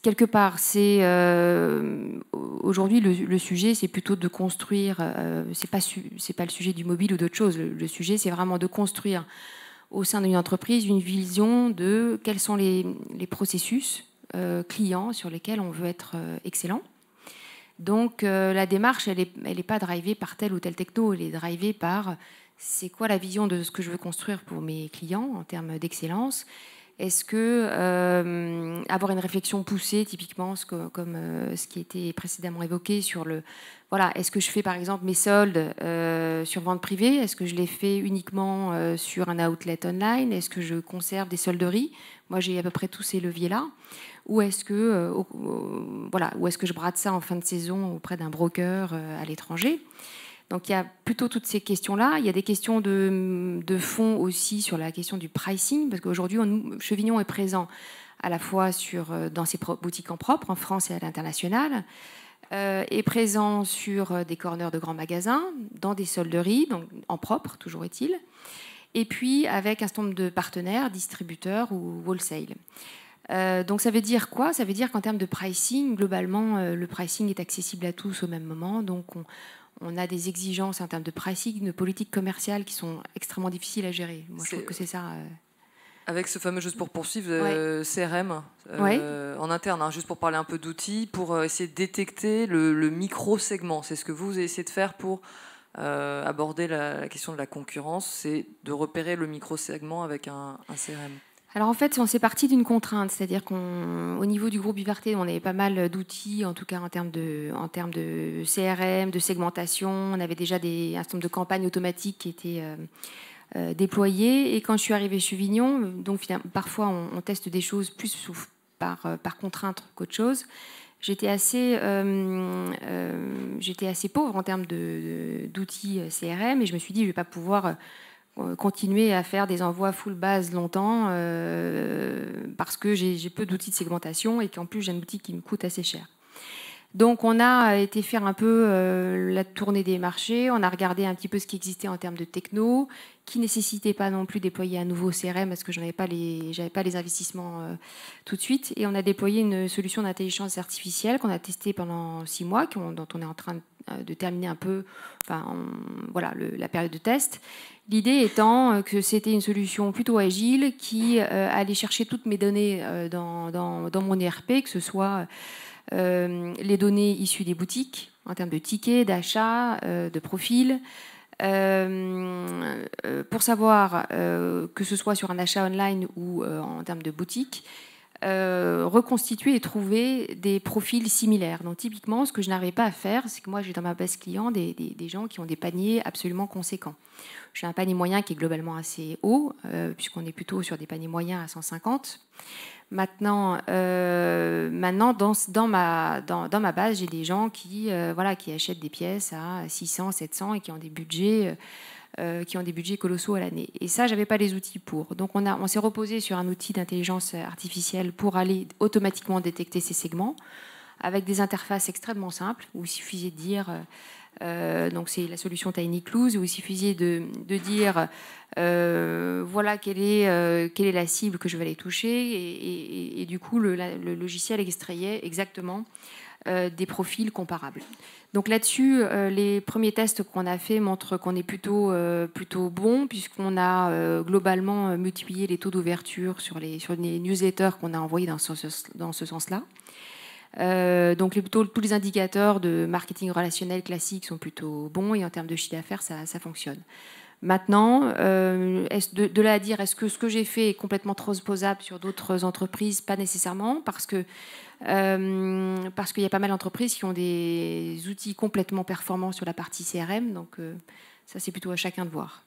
D: quelque part, c'est aujourd'hui le sujet, c'est plutôt de construire. C'est pas le sujet du mobile ou d'autre chose. Le sujet, c'est vraiment de construire au sein d'une entreprise une vision de quels sont les processus clients sur lesquels on veut être excellent. Donc la démarche, elle est pas drivée par telle ou telle techno, elle est drivée par c'est quoi la vision de ce que je veux construire pour mes clients en termes d'excellence. Est-ce que avoir une réflexion poussée, typiquement comme ce qui était précédemment évoqué sur voilà, est-ce que je fais par exemple mes soldes sur vente privée? Est-ce que je les fais uniquement sur un outlet online? Est-ce que je conserve des solderies? Moi, j'ai à peu près tous ces leviers-là. Ou est-ce que voilà, ou est-ce que je brade ça en fin de saison auprès d'un broker à l'étranger? Donc il y a plutôt toutes ces questions-là. Il y a des questions de fond aussi sur la question du pricing, parce qu'aujourd'hui, Chevignon est présent à la fois dans ses boutiques en propre, en France et à l'international, est présent sur des corners de grands magasins, dans des solderies, donc en propre, toujours est-il, et puis avec un certain nombre de partenaires, distributeurs ou wholesale. Donc ça veut dire quoi? Ça veut dire qu'en termes de pricing, globalement, le pricing est accessible à tous au même moment, donc on a des exigences en termes de pricing, de politique commerciale qui sont extrêmement difficiles à gérer. Moi, je trouve que c'est ça.
A: Avec ce fameux, juste pour poursuivre, CRM en interne, hein, juste pour parler un peu d'outils, pour essayer de détecter le micro-segment. C'est ce que vous essayez de faire pour aborder la question de la concurrence, c'est de repérer le micro-segment avec un CRM.
D: Alors en fait, on s'est parti d'une contrainte, c'est-à-dire qu'au niveau du groupe Vivarté, on avait pas mal d'outils, en tout cas en termes de CRM, de segmentation. On avait déjà un certain nombre de campagnes automatiques qui étaient déployées. Et quand je suis arrivée chez Chevignon, donc parfois on teste des choses plus par contrainte qu'autre chose. J'étais assez pauvre en termes d'outils CRM, et je me suis dit je vais pas pouvoir continuer à faire des envois full base longtemps parce que j'ai peu d'outils de segmentation et qu'en plus j'ai un outil qui me coûte assez cher. Donc on a été faire un peu la tournée des marchés, on a regardé un petit peu ce qui existait en termes de techno, qui nécessitait pas non plus déployer un nouveau CRM parce que j'avais pas les investissements tout de suite. Et on a déployé une solution d'intelligence artificielle qu'on a testée pendant 6 mois, dont on est en train de terminer un peu la période de test. L'idée étant que c'était une solution plutôt agile qui allait chercher toutes mes données dans mon ERP, que ce soit les données issues des boutiques, en termes de tickets, d'achat, de profils, pour savoir que ce soit sur un achat online ou en termes de boutique, reconstituer et trouver des profils similaires. Donc typiquement, ce que je n'arrivais pas à faire, c'est que moi j'ai dans ma base client des gens qui ont des paniers absolument conséquents. J'ai un panier moyen qui est globalement assez haut, puisqu'on est plutôt sur des paniers moyens à 150. Maintenant, dans ma base, j'ai des gens qui achètent des pièces à 600, 700 et qui ont des budgets colossaux à l'année. Et ça, j'avais pas les outils pour. Donc on s'est reposé sur un outil d'intelligence artificielle pour aller automatiquement détecter ces segments avec des interfaces extrêmement simples où il suffisait de dire donc c'est la solution Tiny Clues où il suffisait de dire voilà quelle est la cible que je vais aller toucher et du coup le logiciel extrayait exactement des profils comparables. Donc là-dessus, les premiers tests qu'on a fait montrent qu'on est plutôt bon puisqu'on a globalement multiplié les taux d'ouverture sur les newsletters qu'on a envoyés dans ce sens-là. Donc tous les indicateurs de marketing relationnel classique sont plutôt bons et en termes de chiffre d'affaires, ça fonctionne. Maintenant, de là à dire est-ce que ce que j'ai fait est complètement transposable sur d'autres entreprises? Pas nécessairement, parce qu'il y a pas mal d'entreprises qui ont des outils complètement performants sur la partie CRM, donc ça c'est plutôt à chacun de voir.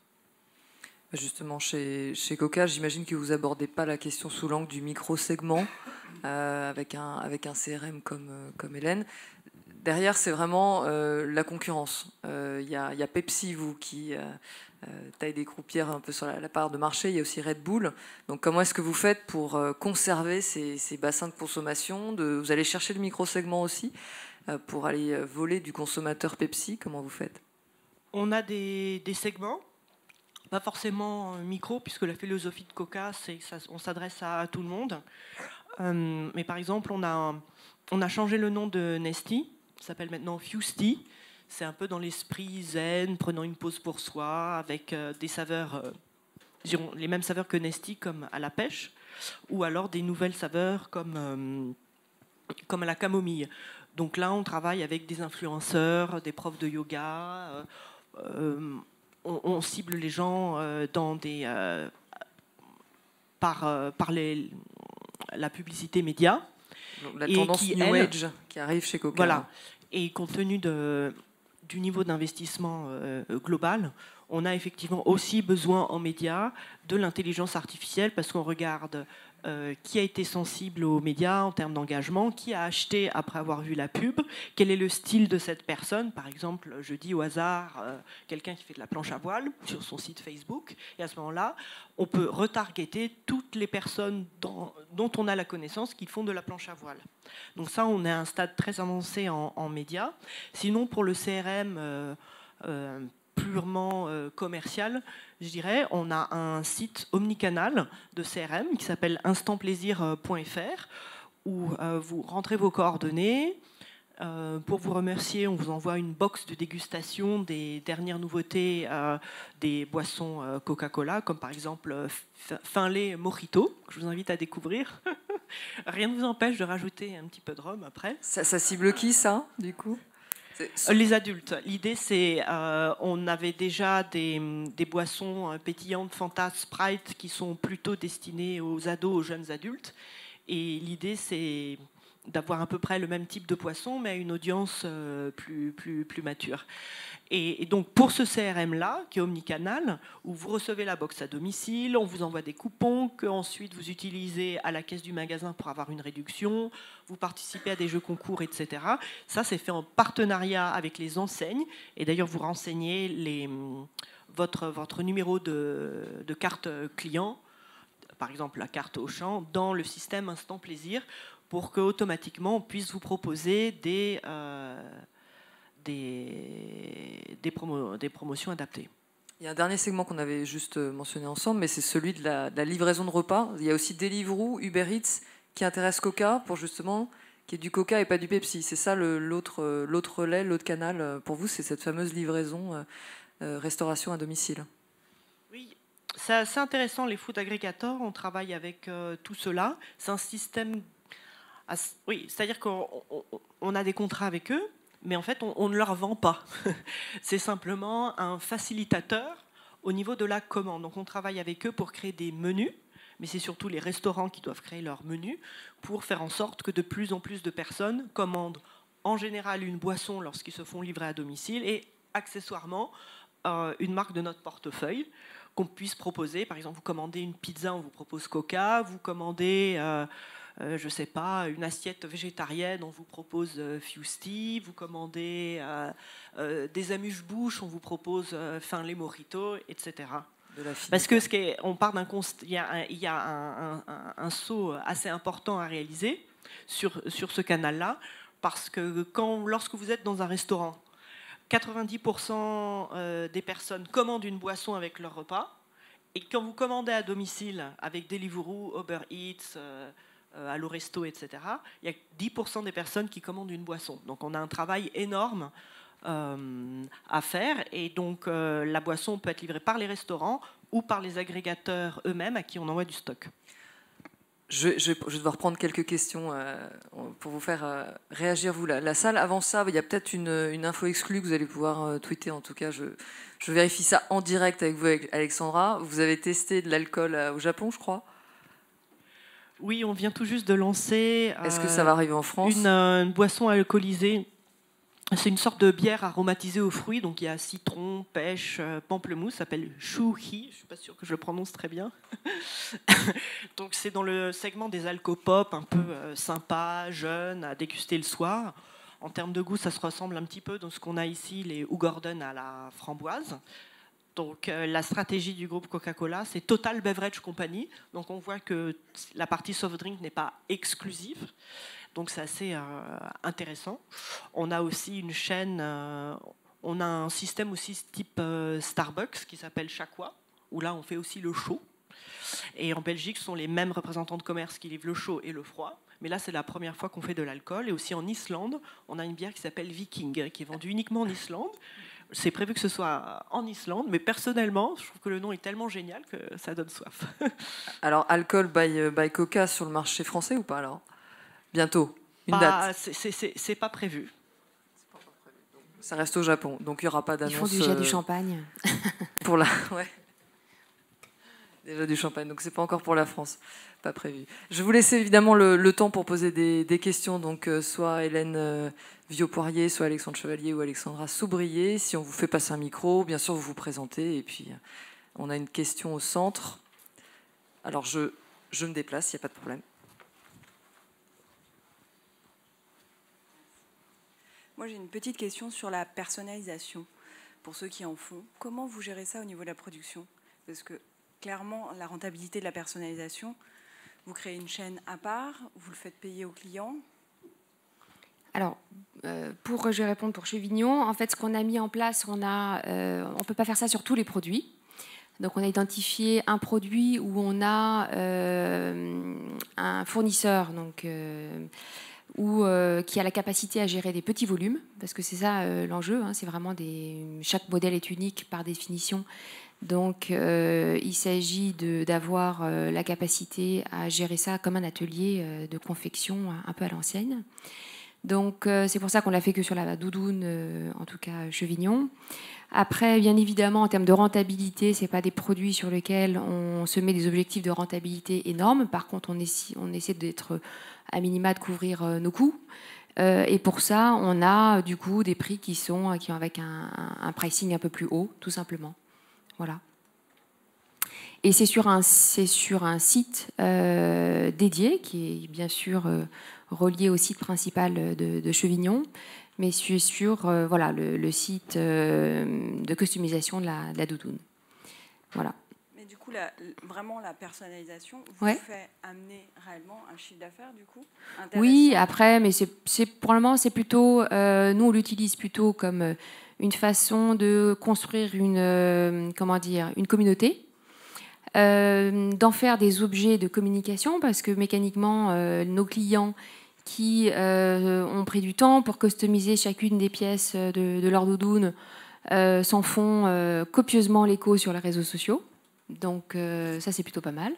A: Justement, chez Coca, j'imagine que vous abordez pas la question sous l'angle du micro-segment avec un CRM comme Hélène. Derrière, c'est vraiment la concurrence. Il y a Pepsi, vous, qui taille des croupières un peu sur la part de marché. Il y a aussi Red Bull. Donc, comment est-ce que vous faites pour conserver ces bassins de consommation? Vous allez chercher le micro-segment aussi pour aller voler du consommateur Pepsi. Comment vous faites?
B: On a des segments. Pas forcément micro, puisque la philosophie de Coca, c'est qu'on s'adresse à tout le monde. Mais par exemple, on a changé le nom de Nestea, ça s'appelle maintenant Fusty. C'est un peu dans l'esprit zen, prenant une pause pour soi, avec des saveurs, les mêmes saveurs que Nestea, comme à la pêche, ou alors des nouvelles saveurs comme à la camomille. Donc là, on travaille avec des influenceurs, des profs de yoga. On cible les gens par la publicité média.
A: Donc, la tendance New Age qui arrive chez Coca.
B: Voilà. Et compte tenu du niveau d'investissement global, on a effectivement aussi besoin en médias de l'intelligence artificielle parce qu'on regarde qui a été sensible aux médias en termes d'engagement, qui a acheté après avoir vu la pub, quel est le style de cette personne. Par exemple, je dis au hasard quelqu'un qui fait de la planche à voile sur son site Facebook, et à ce moment-là, on peut retargeter toutes les personnes dont on a la connaissance qui font de la planche à voile. Donc ça, on est à un stade très avancé en médias. Sinon, pour le CRM purement commercial, je dirais, on a un site omnicanal de CRM qui s'appelle instantplaisir.fr où vous rentrez vos coordonnées. Pour vous remercier, on vous envoie une box de dégustation des dernières nouveautés des boissons Coca-Cola, comme par exemple fin lait Mojito, que je vous invite à découvrir. Rien ne vous empêche de rajouter un petit peu de rhum après.
A: Ça cible qui, ça, du coup ?
B: Les adultes. L'idée, c'est on avait déjà des boissons pétillantes Fanta, Sprite qui sont plutôt destinées aux ados, aux jeunes adultes. Et l'idée, c'est d'avoir à peu près le même type de poisson, mais à une audience plus mature. Et donc, pour ce CRM-là, qui est omnicanal, où vous recevez la box à domicile, on vous envoie des coupons que ensuite vous utilisez à la caisse du magasin pour avoir une réduction, vous participez à des jeux concours, etc. Ça, c'est fait en partenariat avec les enseignes. Et d'ailleurs, vous renseignez votre numéro de carte client par exemple la carte Auchan, dans le système Instant Plaisir pour qu'automatiquement on puisse vous proposer des promotions adaptées.
A: Il y a un dernier segment qu'on avait juste mentionné ensemble, mais c'est celui de la livraison de repas. Il y a aussi Deliveroo, Uber Eats qui intéresse Coca pour justement qu'il y ait du Coca et pas du Pepsi. C'est ça l'autre relais, l'autre canal pour vous, c'est cette fameuse livraison restauration à domicile. Oui,
B: c'est assez intéressant, les food aggregators, on travaille avec tout cela. C'est un système... Oui, c'est-à-dire qu'on a des contrats avec eux, mais en fait, on ne leur vend pas. C'est simplement un facilitateur au niveau de la commande. Donc, on travaille avec eux pour créer des menus, mais c'est surtout les restaurants qui doivent créer leurs menus pour faire en sorte que de plus en plus de personnes commandent en général une boisson lorsqu'ils se font livrer à domicile et accessoirement une marque de notre portefeuille qu'on puisse proposer. Par exemple, vous commandez une pizza, on vous propose Coca. Vous commandez... je ne sais pas, une assiette végétarienne, on vous propose Fusti, vous commandez des amuse-bouches, on vous propose les mojitos, etc. Parce que on part d'un constat, il y a un saut assez important à réaliser sur ce canal-là, parce que lorsque vous êtes dans un restaurant, 90% des personnes commandent une boisson avec leur repas, et quand vous commandez à domicile avec Deliveroo, Uber Eats, Allo Resto, etc., il y a 10% des personnes qui commandent une boisson. Donc on a un travail énorme à faire, et donc la boisson peut être livrée par les restaurants ou par les agrégateurs eux-mêmes à qui on envoie du stock.
A: Je vais devoir prendre quelques questions pour vous faire réagir, vous, la salle. Avant ça, il y a peut-être une info exclue que vous allez pouvoir tweeter. En tout cas, je vérifie ça en direct avec vous, Alexandra. Vous avez testé de l'alcool au Japon, je crois ?
B: Oui, on vient tout juste de lancer...
A: Est-ce que ça va arriver en France ?
B: Une boisson alcoolisée. C'est une sorte de bière aromatisée aux fruits. Donc il y a citron, pêche, pamplemousse. Ça s'appelle Shuhi. Je ne suis pas sûre que je le prononce très bien. Donc c'est dans le segment des alcopop un peu sympa, jeune, à déguster le soir. En termes de goût, ça se ressemble un petit peu dans ce qu'on a ici, les Hoegaarden à la framboise. Donc la stratégie du groupe Coca-Cola, c'est Total Beverage Company. Donc on voit que la partie soft drink n'est pas exclusive. Donc c'est assez intéressant. On a aussi une chaîne, on a un système aussi type Starbucks qui s'appelle Chaqua, où là on fait aussi le chaud. Et en Belgique, ce sont les mêmes représentants de commerce qui livrent le chaud et le froid. Mais là, c'est la première fois qu'on fait de l'alcool. Et aussi en Islande, on a une bière qui s'appelle Viking, qui est vendue uniquement en Islande. C'est prévu que ce soit en Islande, mais personnellement, je trouve que le nom est tellement génial que ça donne soif.
A: Alors, alcool by Coca sur le marché français ou pas alors ? Bientôt, une date ?
B: C'est pas prévu.
A: Ça reste au Japon, donc il n'y aura pas d'annonce.
D: Ils font déjà du champagne.
A: Pour la... Ouais. Déjà du champagne, donc c'est pas encore pour la France, pas prévu. Je vais vous laisser évidemment le temps pour poser des questions, donc soit Hélène Viau-Poirier, soit Alexandre Chevalier ou Alexandra Soubrier. Si on vous fait passer un micro, bien sûr vous vous présentez, et puis on a une question au centre. Alors je me déplace, il n'y a pas de problème.
E: Moi j'ai une petite question sur la personnalisation, pour ceux qui en font. Comment vous gérez ça au niveau de la production ? Parce que clairement, la rentabilité de la personnalisation, vous créez une chaîne à part, vous le faites payer aux clients.
D: Alors, pour répondre pour Chevignon, en fait, ce qu'on a mis en place, on ne peut pas faire ça sur tous les produits. Donc, on a identifié un produit où on a un fournisseur donc, qui a la capacité à gérer des petits volumes, parce que c'est ça l'enjeu. C'est vraiment chaque modèle est unique par définition. Donc, il s'agit d'avoir la capacité à gérer ça comme un atelier de confection un peu à l'ancienne. Donc, c'est pour ça qu'on l'a fait que sur la doudoune, en tout cas Chevignon. Après, bien évidemment, en termes de rentabilité, ce n'est pas des produits sur lesquels on se met des objectifs de rentabilité énormes. Par contre, on essaie d'être à minima de couvrir nos coûts. Et pour ça, on a du coup des prix qui sont avec un pricing un peu plus haut, tout simplement. Voilà. Et c'est sur un site dédié, qui est bien sûr relié au site principal de Chevignon, mais sur le site de customisation de la doudoune. Voilà.
E: Mais du coup, coup, vraiment la personnalisation vous fait amener réellement un chiffre d'affaires, du coup, intéressant?
D: Oui, après, mais pour le moment, c'est plutôt... nous, on l'utilise plutôt comme une façon de construire une communauté, d'en faire des objets de communication, parce que mécaniquement, nos clients qui ont pris du temps pour customiser chacune des pièces de leur doudoune s'en font copieusement l'écho sur les réseaux sociaux. Donc ça, c'est plutôt pas mal.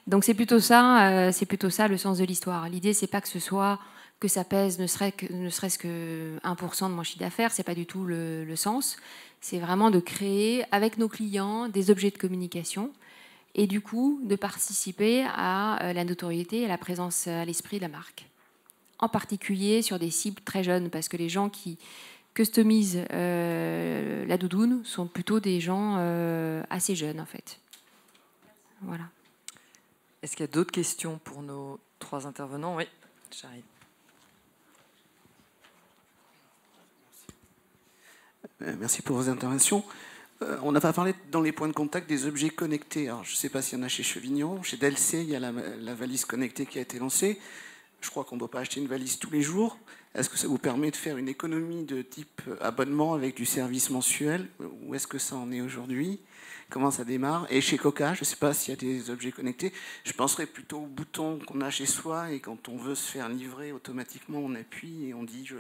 D: Donc c'est plutôt ça le sens de l'histoire. L'idée, c'est pas que ça pèse ne serait-ce que 1% de mon chiffre d'affaires, c'est pas du tout le sens. C'est vraiment de créer avec nos clients des objets de communication et du coup de participer à la notoriété, à la présence à l'esprit de la marque. En particulier sur des cibles très jeunes, parce que les gens qui customisent la doudoune sont plutôt des gens assez jeunes en fait. Voilà.
A: Est-ce qu'il y a d'autres questions pour nos 3 intervenants? Oui, j'arrive.
F: Merci pour vos interventions. On n'a pas parlé dans les points de contact des objets connectés. Alors, je ne sais pas s'il y en a chez Chevignon. Chez Delcé, il y a la valise connectée qui a été lancée. Je crois qu'on ne doit pas acheter une valise tous les jours. Est-ce que ça vous permet de faire une économie de type abonnement avec du service mensuel? Où est-ce que ça en est aujourd'hui? Comment ça démarre? Et chez Coca, je ne sais pas s'il y a des objets connectés. Je penserais plutôt au bouton qu'on a chez soi et quand on veut se faire livrer, automatiquement on appuie et on dit « je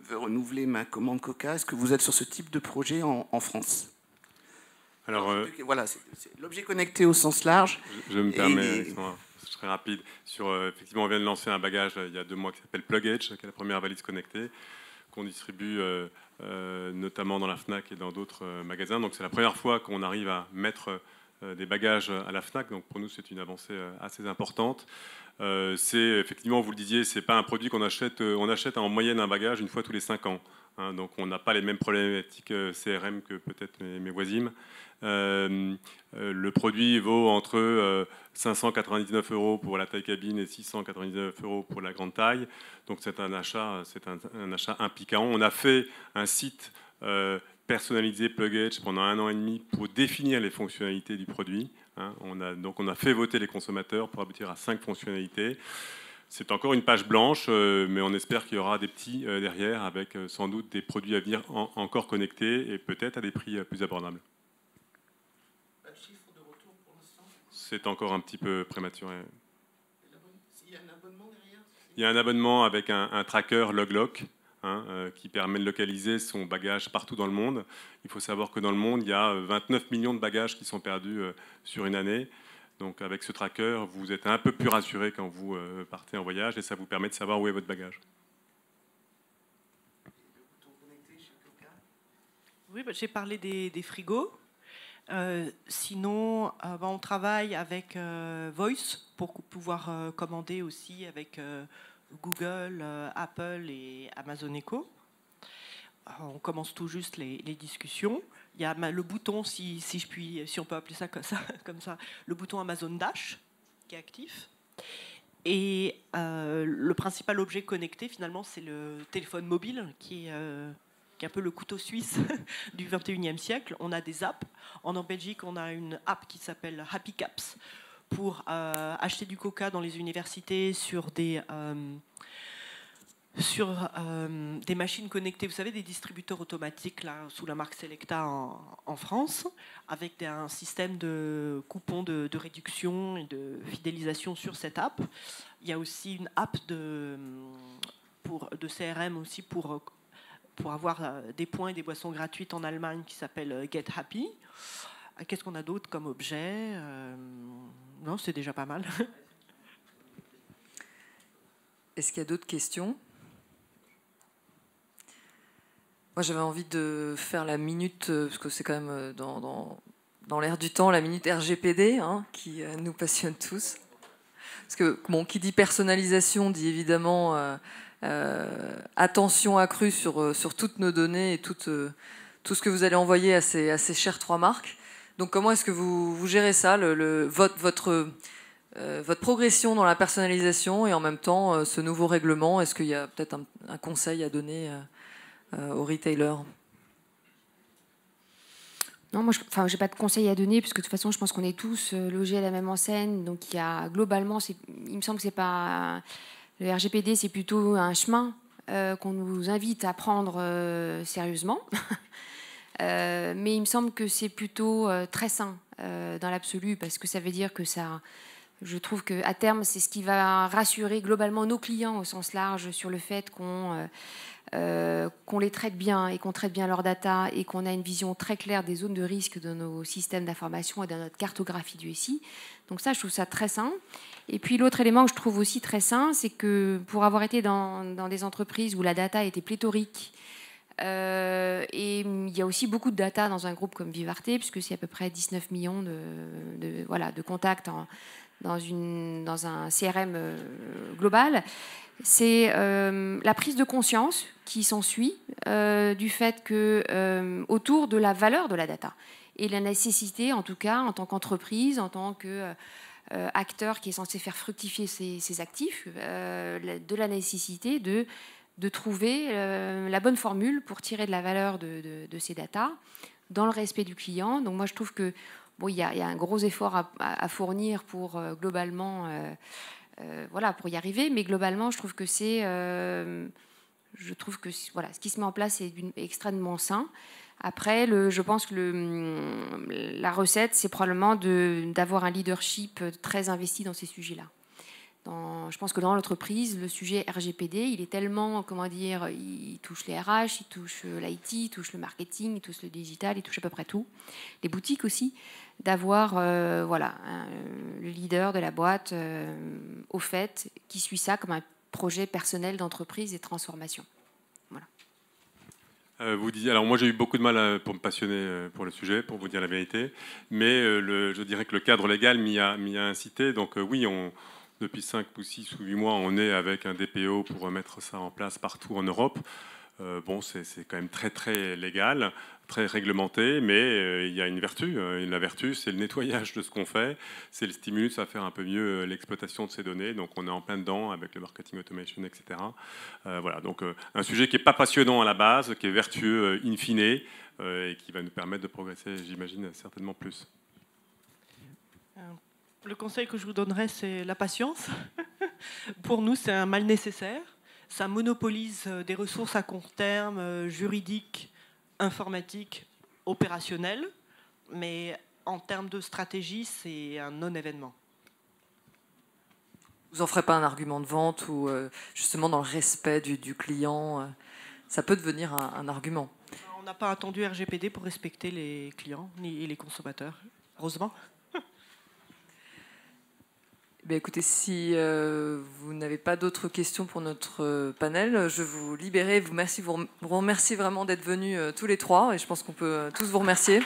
F: veux renouveler ma commande Coca ». Est-ce que vous êtes sur ce type de projet en France? Alors, voilà, c'est l'objet connecté au sens large.
C: Je me permets, je serai rapide. Effectivement, on vient de lancer un bagage il y a 2 mois qui s'appelle Plug Edge, qui est la première valise connectée, qu'on distribue notamment dans la FNAC et dans d'autres magasins. Donc c'est la première fois qu'on arrive à mettre des bagages à la FNAC. Donc pour nous, c'est une avancée assez importante. C'est effectivement, vous le disiez, c'est pas un produit qu'on achète. On achète en moyenne un bagage une fois tous les 5 ans. Hein, donc on n'a pas les mêmes problématiques CRM que peut-être mes voisines. Le produit vaut entre 599 € pour la taille cabine et 699 € pour la grande taille. Donc c'est un achat impliquant. On a fait un site personnalisé Plug Edge pendant 1 an et demi pour définir les fonctionnalités du produit. Hein. On a fait voter les consommateurs pour aboutir à 5 fonctionnalités. C'est encore une page blanche, mais on espère qu'il y aura des petits derrière, avec sans doute des produits à venir encore connectés et peut-être à des prix plus abordables.
F: Pas de chiffre de retour pour l'instant?
C: C'est encore un petit peu prématuré.
F: Il y a un abonnement derrière?
C: Il y a un abonnement avec un tracker LogLock, hein, qui permet de localiser son bagage partout dans le monde. Il faut savoir que dans le monde, il y a 29 millions de bagages qui sont perdus sur une année. Donc avec ce tracker, vous êtes un peu plus rassuré quand vous partez en voyage et ça vous permet de savoir où est votre bagage.
B: Oui, j'ai parlé des frigos. Sinon, on travaille avec Voice pour pouvoir commander aussi avec Google, Apple et Amazon Echo. On commence tout juste les discussions. Il y a le bouton, si on peut appeler ça comme ça, le bouton Amazon Dash qui est actif. Et le principal objet connecté, finalement, c'est le téléphone mobile qui est un peu le couteau suisse du 21e siècle. On a des apps. En Belgique, on a une app qui s'appelle Happy Caps pour acheter du coca dans les universités sur des machines connectées, vous savez, des distributeurs automatiques là, sous la marque Selecta en France, avec un système de coupons de réduction et de fidélisation sur cette app. Il y a aussi une app de CRM aussi pour avoir des points et des boissons gratuites en Allemagne qui s'appelle Get Happy. Qu'est-ce qu'on a d'autre comme objet? Non, c'est déjà pas mal.
A: Est-ce qu'il y a d'autres questions? Moi, j'avais envie de faire la minute, parce que c'est quand même dans l'air du temps, la minute RGPD, hein, qui nous passionne tous. Parce que, bon, qui dit personnalisation dit évidemment attention accrue sur toutes nos données et tout ce que vous allez envoyer à ces chères 3 marques. Donc, comment est-ce que vous gérez ça, votre progression dans la personnalisation et en même temps ce nouveau règlement? Est-ce qu'il y a peut-être un conseil à donner aux retailers?
D: Non, moi, j'ai pas de conseils à donner, puisque de toute façon, je pense qu'on est tous logés à la même enseigne. Donc, il y a globalement, il me semble que c'est pas le RGPD, c'est plutôt un chemin qu'on nous invite à prendre sérieusement. Mais il me semble que c'est plutôt très sain dans l'absolu, parce que ça veut dire que ça. Je trouve qu'à terme, c'est ce qui va rassurer globalement nos clients au sens large sur le fait qu'on les traite bien et qu'on traite bien leurs data et qu'on a une vision très claire des zones de risque de nos systèmes d'information et de notre cartographie du SI. Donc ça, je trouve ça très sain. Et puis l'autre élément que je trouve aussi très sain, c'est que pour avoir été dans des entreprises où la data était pléthorique, et il y a aussi beaucoup de data dans un groupe comme Vivarté, puisque c'est à peu près 19 millions de contacts dans un CRM global. C'est la prise de conscience qui s'ensuit du fait que autour de la valeur de la data et la nécessité, en tout cas, en tant qu'entreprise, en tant que acteur qui est censé faire fructifier ses actifs, de la nécessité de trouver la bonne formule pour tirer de la valeur de ces datas dans le respect du client. Donc moi, je trouve que bon, il y a un gros effort à fournir pour globalement, pour y arriver. Mais globalement, je trouve que ce qui se met en place est extrêmement sain. Après, je pense que la recette, c'est probablement d'avoir un leadership très investi dans ces sujets-là. Je pense que dans l'entreprise, le sujet RGPD, il est tellement, il touche les RH, il touche l'IT, il touche le marketing, il touche le digital, il touche à peu près tout. Les boutiques aussi, d'avoir le leader de la boîte au fait, qui suit ça comme un projet personnel d'entreprise et de transformation. Voilà.
C: Vous disiez, alors moi j'ai eu beaucoup de mal pour me passionner pour le sujet, pour vous dire la vérité, mais je dirais que le cadre légal m'y a incité. Donc oui, depuis 5 ou 6 ou 8 mois, on est avec un DPO pour mettre ça en place partout en Europe. C'est quand même très très légal, très réglementé, mais il y a une vertu. La vertu, c'est le nettoyage de ce qu'on fait, c'est le stimulus à faire un peu mieux l'exploitation de ces données. Donc on est en plein dedans avec le marketing automation, etc. Voilà, donc un sujet qui n'est pas passionnant à la base, qui est vertueux in fine, et qui va nous permettre de progresser, j'imagine, certainement plus.
B: Le conseil que je vous donnerais, c'est la patience. Pour nous, c'est un mal nécessaire. Ça monopolise des ressources à court terme, juridiques, informatiques, opérationnelles. Mais en termes de stratégie, c'est un non-événement.
A: Vous n'en ferez pas un argument de vente ou justement dans le respect du client, ça peut devenir un argument.
B: On n'a pas attendu RGPD pour respecter les clients ni les consommateurs, heureusement.
A: Écoutez, si vous n'avez pas d'autres questions pour notre panel, je vous libérer. Vous remercie vraiment d'être venus tous les trois et je pense qu'on peut tous vous remercier.